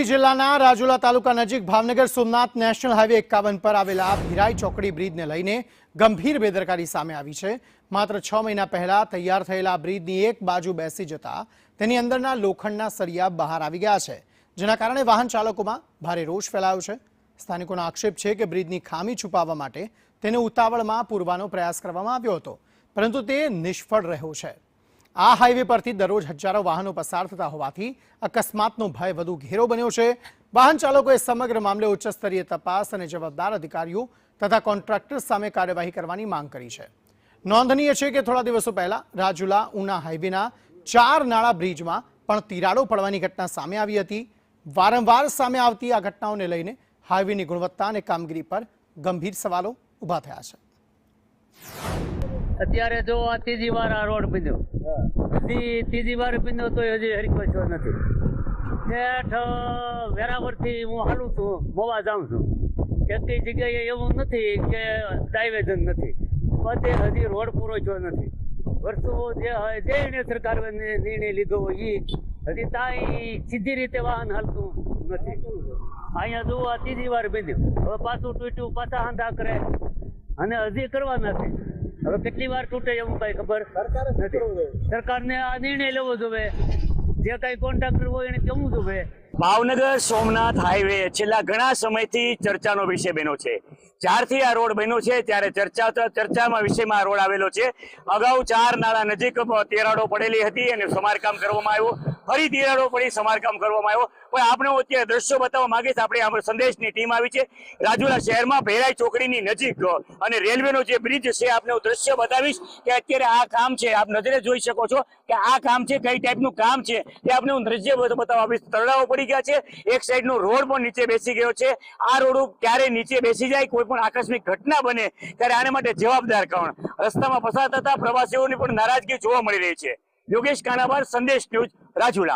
અમરેલી જિલ્લાના રાજુલા તાલુકા નજીક Bhavnagar Somnath national highway 51 પર આવેલા ભીરાઈ ચોકડી બ્રિજને લઈને ગંભીર બેદરકારી સામે આવી છે। માત્ર 6 મહિના પહેલા તૈયાર થયેલા બ્રિજની એક બાજુ બેસી જતા તેની અંદરના લોખંડના સળિયા બહાર આવી ગયા છે, જેના કારણે વાહન ચાલકોમાં ભારે રોષ ફેલાયો છે। સ્થાનિકોનો આક્ષેપ છે કે બ્રિજની ખામી છુપાવવા માટે તેને ઉતાવળમાં પૂરવાનો પ્રયાસ કરવામાં આવ્યો હતો, પરંતુ તે નિષ્ફળ રહ્યો છે। આ હાઈવે પરથી દરરોજ હજારો વાહનો પસાર થતા હોવાથી અકસ્માતનો ભય વધુ ઘેરો બન્યો છે। વાહન ચાલકોએ સમગ્ર મામલે ઉચ્ચ સ્તરીય તપાસ અને જવાબદાર અધિકારીઓ તથા કોન્ટ્રાક્ટર સામે કાર્યવાહી કરવાની માંગ કરી છે। નોંધનીય છે કે થોડા દિવસો પહેલા રાજુલા ઉના હાઈવેના 4 નાળા બ્રિજમાં પણ તિરાડો પડવાની ઘટના સામે આવી હતી। વારંવાર સામે આવતી આ ઘટનાઓને લઈને હાઈવેની ગુણવત્તા અને કામગીરી પર ગંભીર સવાલો ઊભા થયા છે। અત્યારે જો આ ત્રીજી વાર આ રોડ બન્યો, ત્રીજી વાર બન્યો તો હજી હરખો થયો નથી। ઠેઠ વેરાવળથી હું હાલું છું, મોવા જાઉં છું, કેટલી જગ્યાએ એવું નથી કે ડાયવેઝન નથી, બધે હજી રોડ પૂરો થયો નથી। વર્ષો જે સરકારે નિર્ણય લીધો હોય એ હજી તાઈ સીધી રીતે વાહન હાલતું નથી। અહીંયા જો આ ત્રીજી વાર બન્યો, હવે પાછું તૂટ્યું, પાછા હાંધા કરે અને હજી કરવા નથી। હવે કેટલી વાર તૂટે એવું કઈ ખબર નથી। સરકારને આ નિર્ણય લેવો જોઈએ, જે કઈ કોન્ટ્રાક્ટર હોય એને કેવું જોઈએ। ભાવનગર સોમનાથ હાઈવે છેલ્લા ઘણા સમયથી ચર્ચાનો વિષય બન્યો છે। જ્યારથી આ રોડ બન્યો છે ત્યારે ચર્ચામાં વિષયમાં આ રોડ આવેલો છે। અગાઉ 4 નાળા નજીક તિરાડો પડેલી હતી અને સમારકામ કરવામાં આવ્યું, ફરી તિરાડો પડી સમારકામ કરવામાં આવ્યો। પણ આપણે અત્યારે દ્રશ્યો બતાવવા માંગીશ, આપણે સંદેશની ટીમ આવી છે રાજુલા શહેરમાં ભેરાઈ ચોકડીની નજીક અને રેલવેનો જે બ્રિજ છે, આપણે દ્રશ્ય બતાવીશ કે અત્યારે આ કામ છે, આપ નજરે જોઈ શકો છો કે આ કામ છે, કઈ ટાઈપનું કામ છે તે આપણે હું દ્રશ્ય બતાવવા આવીશ। તરડાઓ પડી ગયા છે, એક સાઈડનો રોડ પણ નીચે બેસી ગયો છે। આ રોડ ક્યારે નીચે બેસી જાય, કોઈ પણ આકસ્મિક ઘટના બને ત્યારે આને માટે જવાબદાર કોણ? રસ્તામાં પસાર થતા પ્રવાસીઓની પણ નારાજગી જોવા મળી રહી છે। યોગેશ કાનાબાર, સંદેશ ન્યૂઝ, રાજુલા।